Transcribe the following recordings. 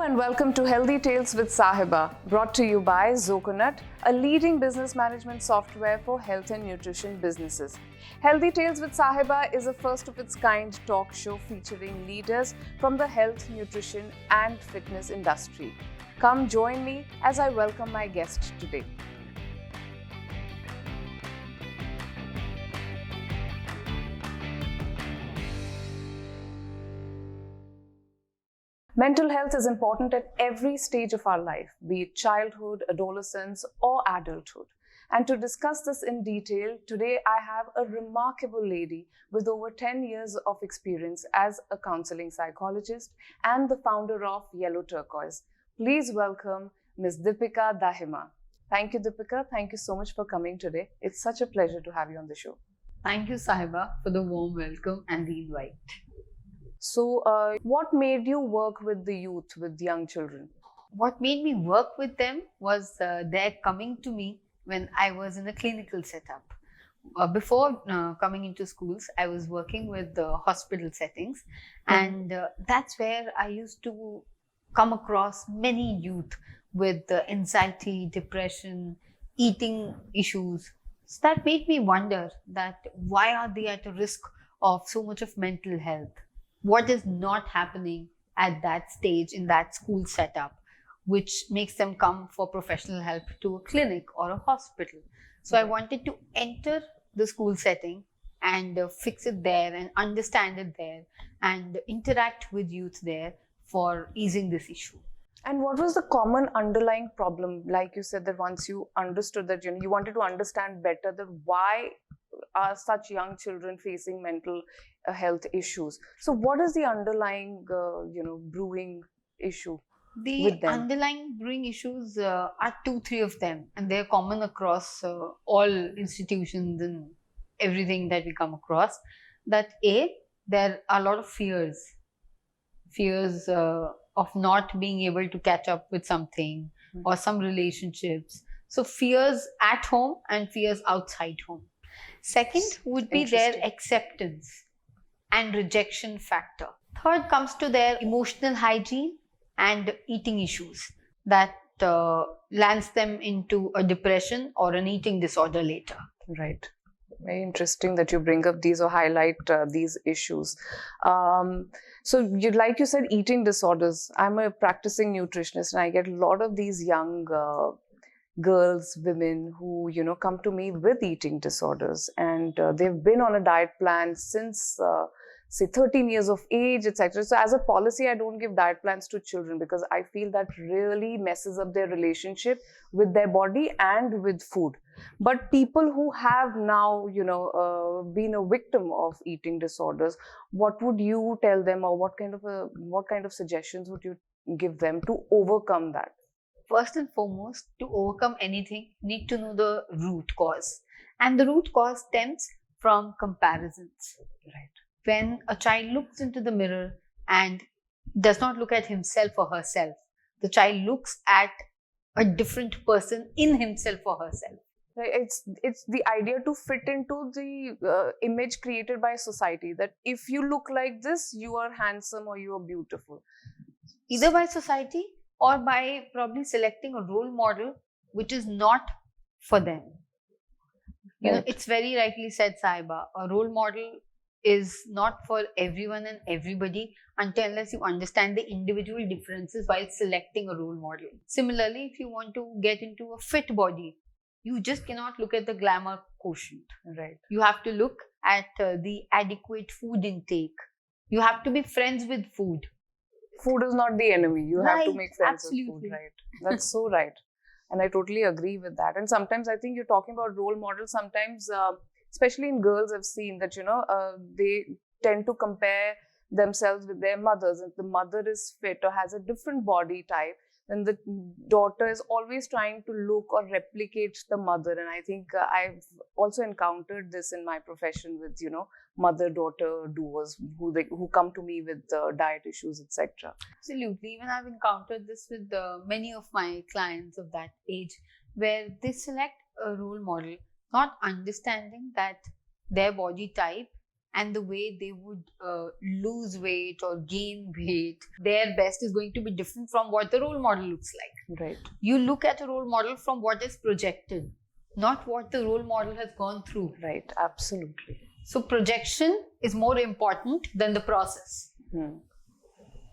and welcome to Healthy Tales with Sahiba, brought to you by Zoconut, a leading business management software for health and nutrition businesses. Healthy Tales with Sahiba is a first of its kind talk show featuring leaders from the health, nutrition and fitness industry. Come join me as I welcome my guest today. Mental health is important at every stage of our life, be it childhood, adolescence, or adulthood. And to discuss this in detail, today I have a remarkable lady with over 10 years of experience as a counseling psychologist and the founder of Yellow Turquoise. Please welcome Ms. Deepika Dahima. Thank you, Deepika. Thank you so much for coming today. It's such a pleasure to have you on the show. Thank you, Sahiba, for the warm welcome and the invite. So, what made you work with the youth, with young children? What made me work with them was their coming to me when I was in a clinical setup. Before coming into schools, I was working with hospital settings, and that's where I used to come across many youth with anxiety, depression, eating issues. So that made me wonder that why are they at a risk of so much of mental health? What is not happening at that stage in that school setup, which makes them come for professional help to a clinic or a hospital. So I wanted to enter the school setting and fix it there and understand it there and interact with youth there for easing this issue. And what was the common underlying problem? Like you said that once you understood that, you wanted to understand better that why are such young children facing mental health issues. So what is the underlying, brewing issue with them? Underlying brewing issues are 2-3 of them, and they're common across all institutions and everything that we come across. That there are a lot of fears of not being able to catch up with something or some relationships. So fears at home and fears outside home. Second would be their acceptance and rejection factor. Third comes to their emotional hygiene and eating issues that lands them into a depression or an eating disorder later. Right. Very interesting that you bring up these or highlight these issues. So like you said, eating disorders. I'm a practicing nutritionist and I get a lot of these young girls, women who, come to me with eating disorders, and they've been on a diet plan since, say, 13 years of age, etc. So as a policy, I don't give diet plans to children because I feel that really messes up their relationship with their body and with food. But people who have now, been a victim of eating disorders, what would you tell them, or what kind of suggestions would you give them to overcome that? First and foremost, to overcome anything, you need to know the root cause. And the root cause stems from comparisons. Right. When a child looks into the mirror and does not look at himself or herself, the child looks at a different person in himself or herself. Right. It's the idea to fit into the image created by society, that if you look like this, you are handsome or you are beautiful. Either by society or by probably selecting a role model which is not for them. Right. It's very rightly said, Sahiba. A role model is not for everyone and everybody unless you understand the individual differences while selecting a role model. Similarly, if you want to get into a fit body, you just cannot look at the glamour quotient. Right. You have to look at the adequate food intake. You have to be friends with food. Food is not the enemy. You have to make friends absolutely. with food, right? That's so right. And I totally agree with that. And sometimes I think you're talking about role models. Sometimes, especially in girls, I've seen that, they tend to compare themselves with their mothers. If the mother is fit or has a different body type, then the daughter is always trying to look or replicate the mother. And I think I've also encountered this in my profession with, mother-daughter duos who come to me with diet issues, etc. Absolutely. Even I've encountered this with many of my clients of that age, where they select a role model, not understanding that their body type and the way they would lose weight or gain weight, their best is going to be different from what the role model looks like. Right. You look at a role model from what is projected, not what the role model has gone through. Right. Absolutely. So projection is more important than the process.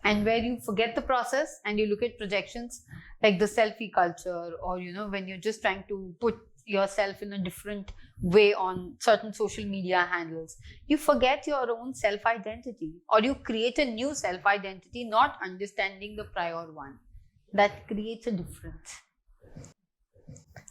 And where you forget the process and you look at projections like the selfie culture, or when you're just trying to put yourself in a different way on certain social media handles, you forget your own self-identity, or you create a new self-identity not understanding the prior one. That creates a difference.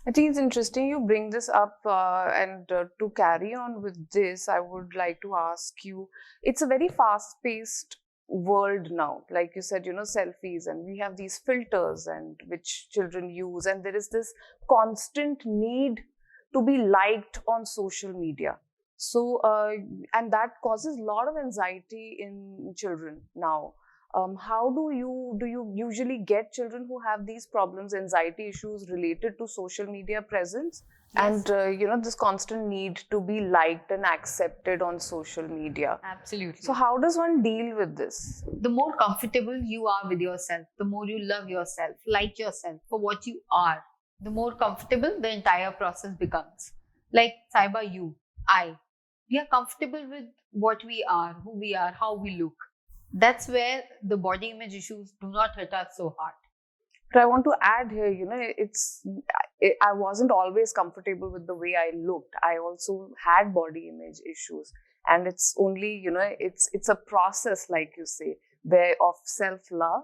I think it's interesting you bring this up, and to carry on with this, I would like to ask you, it's a very fast-paced world now. Like you said, selfies, and we have these filters and which children use, and there is this constant need to be liked on social media. So, and that causes a lot of anxiety in children now. How do you usually get children who have these problems, anxiety issues related to social media presence? Yes. And this constant need to be liked and accepted on social media. Absolutely. So how does one deal with this? The more comfortable you are with yourself, the more you love yourself, like yourself for what you are, the more comfortable the entire process becomes. Like Sahiba, we are comfortable with what we are, who we are, how we look. That's where the body image issues do not hit us so hard. But I want to add here, I wasn't always comfortable with the way I looked. I also had body image issues, and it's only, it's a process, like you say, where of self-love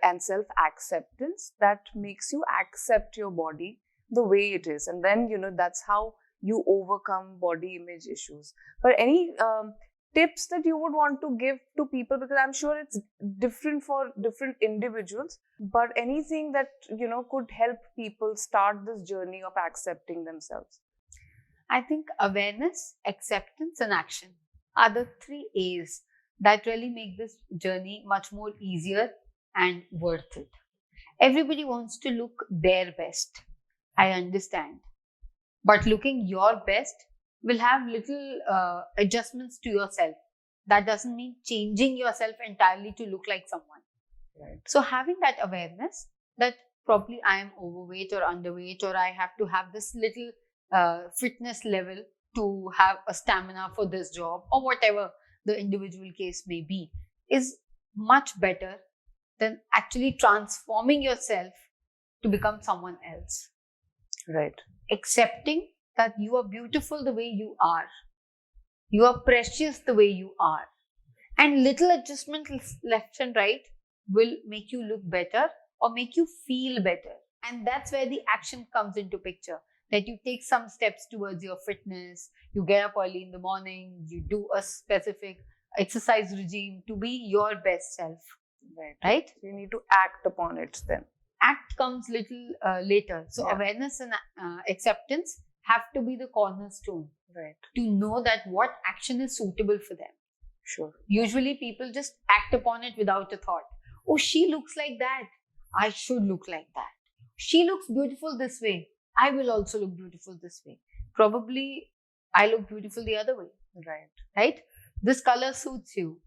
and self-acceptance that makes you accept your body the way it is, and then that's how you overcome body image issues. But any tips that you would want to give to people, because I'm sure it's different for different individuals, but anything that could help people start this journey of accepting themselves? I think awareness, acceptance, and action are the 3 A's that really make this journey much more easier and worth it. Everybody wants to look their best, I understand, but looking your best will have little adjustments to yourself. That doesn't mean changing yourself entirely to look like someone. Right. So having that awareness that probably I am overweight or underweight, or I have to have this little fitness level to have a stamina for this job, or whatever the individual case may be, is much better than actually transforming yourself to become someone else. Right. Accepting that you are beautiful the way you are. You are precious the way you are. And little adjustments left and right will make you look better or make you feel better. And that's where the action comes into picture. That you take some steps towards your fitness, you get up early in the morning, you do a specific exercise regime to be your best self. Right? You need to act upon it then. Act comes little later. So Yeah. Awareness and acceptance have to be the cornerstone. Right. To know that what action is suitable for them. Sure. Usually people just act upon it without a thought. Oh, she looks like that. I should look like that. She looks beautiful this way. I will also look beautiful this way. Probably I look beautiful the other way. Right? This color suits you.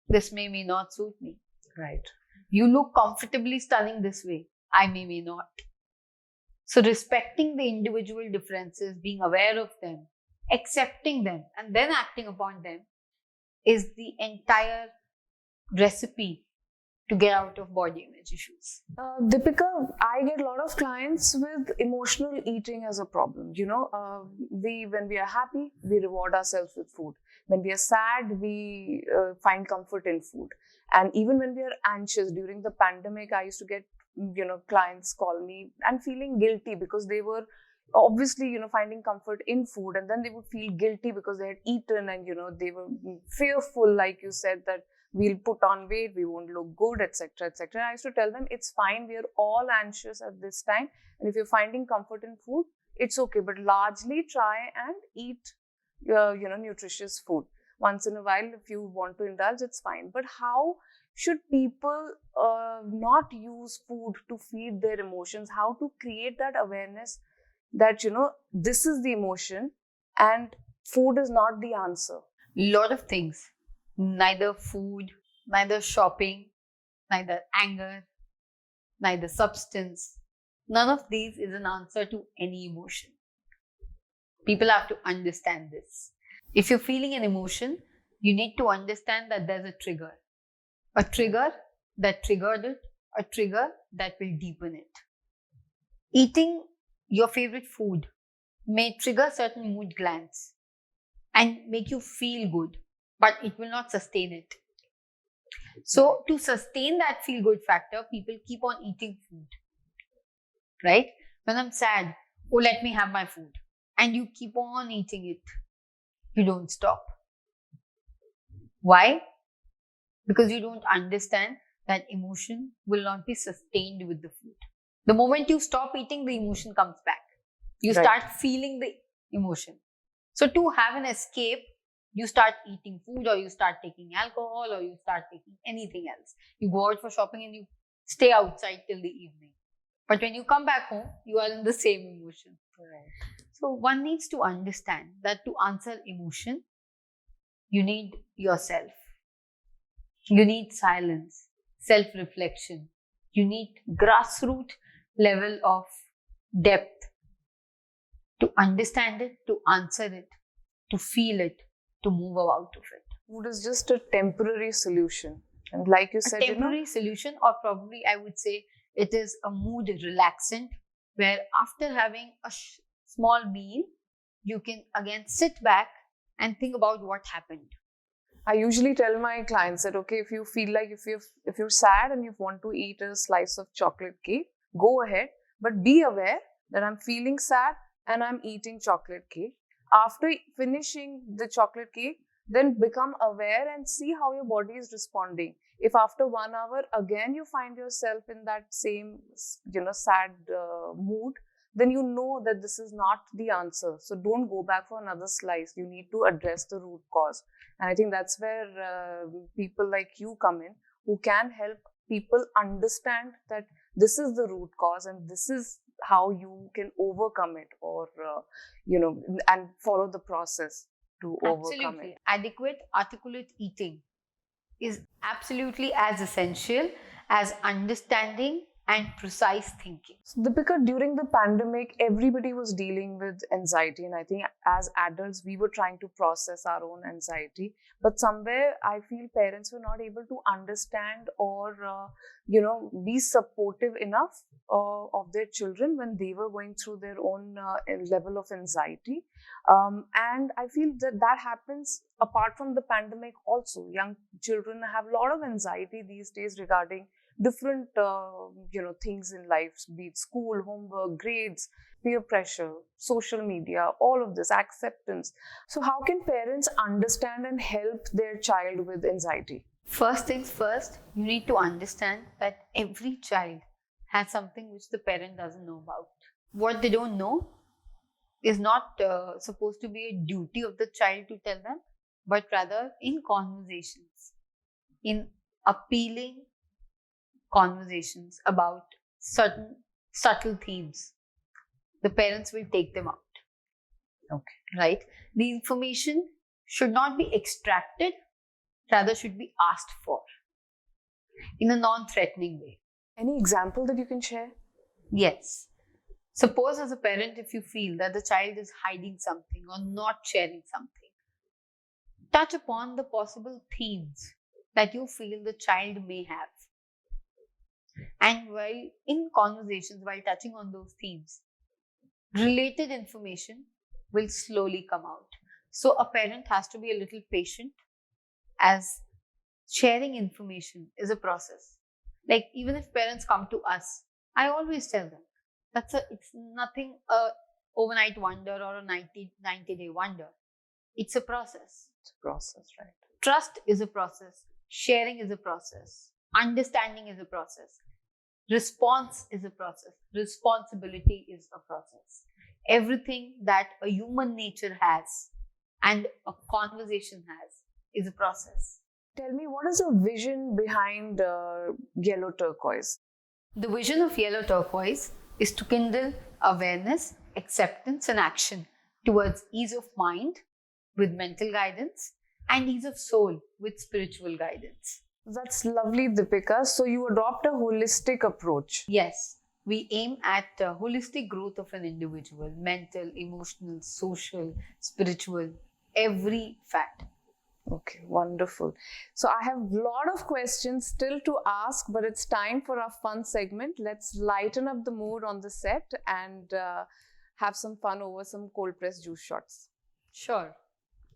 This may not suit me. Right. You look comfortably stunning this way. I may not. So respecting the individual differences, being aware of them, accepting them, and then acting upon them is the entire recipe to get out of body image issues. Deepika, I get a lot of clients with emotional eating as a problem. When we are happy, we reward ourselves with food. When we are sad, we find comfort in food. And even when we are anxious, during the pandemic, I used to get clients call me and feeling guilty because they were obviously finding comfort in food, and then they would feel guilty because they had eaten, and they were fearful, like you said, that we'll put on weight, we won't look good, etc., etc. I used to tell them it's fine, we are all anxious at this time, and if you're finding comfort in food, it's okay, but largely try and eat nutritious food. Once in a while, if you want to indulge, it's fine. But how should people not use food to feed their emotions? How to create that awareness that this is the emotion and food is not the answer? lot of things. Neither food, neither shopping, neither anger, neither substance. None of these is an answer to any emotion. People have to understand this. If you're feeling an emotion, you need to understand that there's a trigger that triggered it, a trigger that will deepen it. Eating your favorite food may trigger certain mood glands and make you feel good, but it will not sustain it. So, to sustain that feel good factor, people keep on eating food, right? When I'm sad, oh, let me have my food. And you keep on eating it. You don't stop. Why? Because you don't understand that emotion will not be sustained with the food. The moment you stop eating, the emotion comes back. You start feeling the emotion. So to have an escape, you start eating food, or you start taking alcohol, or you start taking anything else. You go out for shopping and you stay outside till the evening. But when you come back home, you are in the same emotion. Right. So one needs to understand that to answer emotion, you need yourself. You need silence, self-reflection. You need grassroots level of depth to understand it, to answer it, to feel it, to move out of it. Food is just a temporary solution. And like you said, a temporary solution, or probably I would say it is a mood relaxant, where after having a small meal, you can again sit back and think about what happened. I usually tell my clients that, okay, if you feel like if you're sad and you want to eat a slice of chocolate cake, go ahead, but be aware that I'm feeling sad and I'm eating chocolate cake. After finishing the chocolate cake, then become aware and see how your body is responding. If after 1 hour again you find yourself in that same sad mood, then you know that this is not the answer. So don't go back for another slice. You need to address the root cause. And I think that's where people like you come in, who can help people understand that this is the root cause and this is how you can overcome it, or and follow the process to overcome it. Adequate articulate eating is absolutely as essential as understanding and precise thinking. So, Deepika, during the pandemic, everybody was dealing with anxiety, and I think as adults, we were trying to process our own anxiety. But somewhere, I feel parents were not able to understand or be supportive enough of their children when they were going through their own level of anxiety. And I feel that happens apart from the pandemic also. Young children have a lot of anxiety these days regarding different things in life, be it school, homework, grades, peer pressure, social media, all of this, acceptance. So how can parents understand and help their child with anxiety? First things first, you need to understand that every child has something which the parent doesn't know about. What they don't know is not supposed to be a duty of the child to tell them, but rather in conversations, in appealing conversations about certain subtle themes, the parents will take them out. Okay. Right? The information should not be extracted, rather should be asked for in a non-threatening way. Any example that you can share? Yes. Suppose as a parent, if you feel that the child is hiding something or not sharing something, touch upon the possible themes that you feel the child may have. And while in conversations, while touching on those themes, related information will slowly come out. So a parent has to be a little patient, as sharing information is a process. Like even if parents come to us, I always tell them, it's nothing overnight wonder or a 90-day wonder. It's a process. It's a process, right? Trust is a process. Sharing is a process. Understanding is a process. Response is a process. Responsibility is a process. Everything that a human nature has and a conversation has is a process. Tell me, what is the vision behind Yellow Turquoise? The vision of Yellow Turquoise is to kindle awareness, acceptance, and action towards ease of mind with mental guidance, and ease of soul with spiritual guidance. That's lovely, Deepika. So you adopt a holistic approach. Yes, we aim at holistic growth of an individual, mental, emotional, social, spiritual, every fact. Okay, wonderful. So I have a lot of questions still to ask, but it's time for our fun segment. Let's lighten up the mood on the set and have some fun over some cold pressed juice shots. Sure.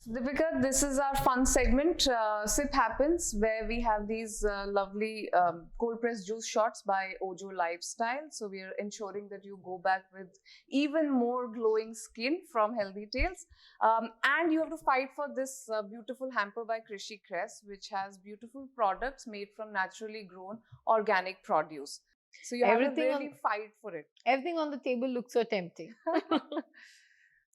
So Deepika, this is our fun segment, Sip Happens, where we have these lovely cold pressed juice shots by Ojo Lifestyle. So we are ensuring that you go back with even more glowing skin from Healthy Tales. And you have to fight for this beautiful hamper by Krishi Cress, which has beautiful products made from naturally grown organic produce. So you have to really fight for it. Everything on the table looks so tempting.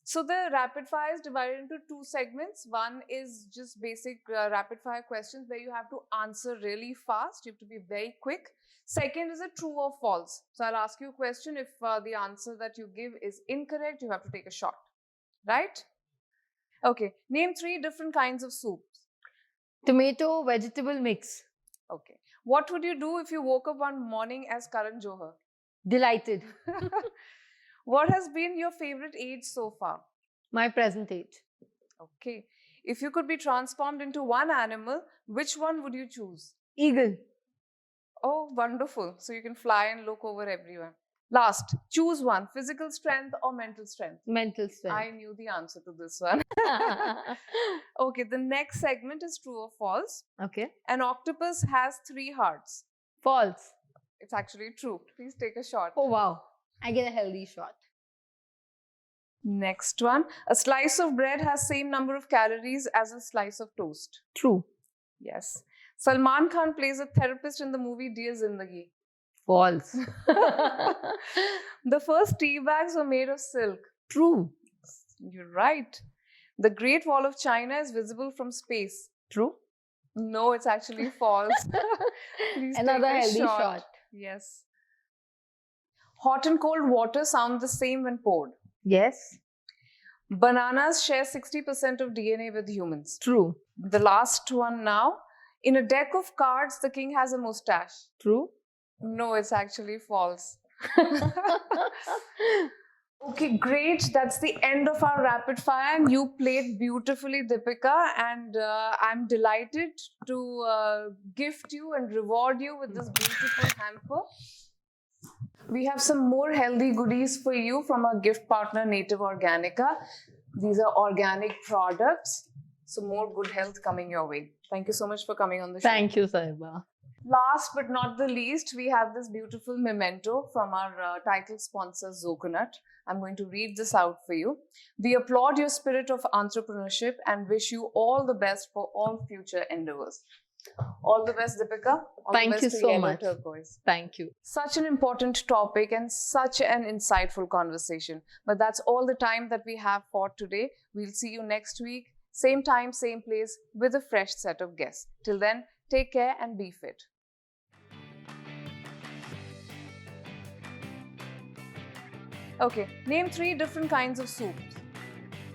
So the rapid fire is divided into two segments. One is just basic rapid fire questions where you have to answer really fast. You have to be very quick. Second is a true or false. So I'll ask you a question. If the answer that you give is incorrect, you have to take a shot. Right? Okay. Name 3 different kinds of soups. Tomato vegetable mix. Okay. What would you do if you woke up one morning as Karan Johar? Delighted. What has been your favorite age so far? My present age. Okay. If you could be transformed into one animal, which one would you choose? Eagle. Oh, wonderful. So you can fly and look over everyone. Last, choose one, physical strength or mental strength? Mental strength. I knew the answer to this one. Okay, the next segment is true or false. Okay. An octopus has 3 hearts. False. It's actually true. Please take a shot. Oh, wow. I get a healthy shot. Next one. A slice of bread has same number of calories as a slice of toast. True. Yes. Salman Khan plays a therapist in the movie Dear Zindagi. False. The first tea bags were made of silk. True. You're right. The Great Wall of China is visible from space. True. No, it's actually false. Please Another take a healthy shot. Yes. Hot and cold water sound the same when poured. Yes. Bananas share 60% of DNA with humans. True. The last one now. In a deck of cards, the king has a mustache. True. No, it's actually false. Okay, great. That's the end of our rapid fire. And you played beautifully, Deepika. And I'm delighted to gift you and reward you with this beautiful hamper. We have some more healthy goodies for you from our gift partner, Native Organica. These are organic products. So more good health coming your way. Thank you so much for coming on the show. Thank you, Sahiba. Last but not the least, we have this beautiful memento from our title sponsor, Zoconut. I'm going to read this out for you. We applaud your spirit of entrepreneurship and wish you all the best for all future endeavors. All the best, Deepika. Thank you so much. Turquoise. Thank you. Such an important topic and such an insightful conversation. But that's all the time that we have for today. We'll see you next week. Same time, same place with a fresh set of guests. Till then, take care and be fit. Okay, name 3 different kinds of soups.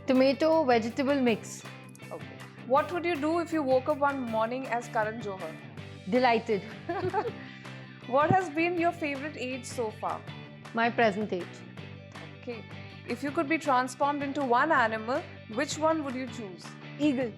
Tomato vegetable mix. Okay. What would you do if you woke up one morning as Karan Johar? Delighted. What has been your favorite age so far? My present age. Okay. If you could be transformed into one animal, which one would you choose? Eagle.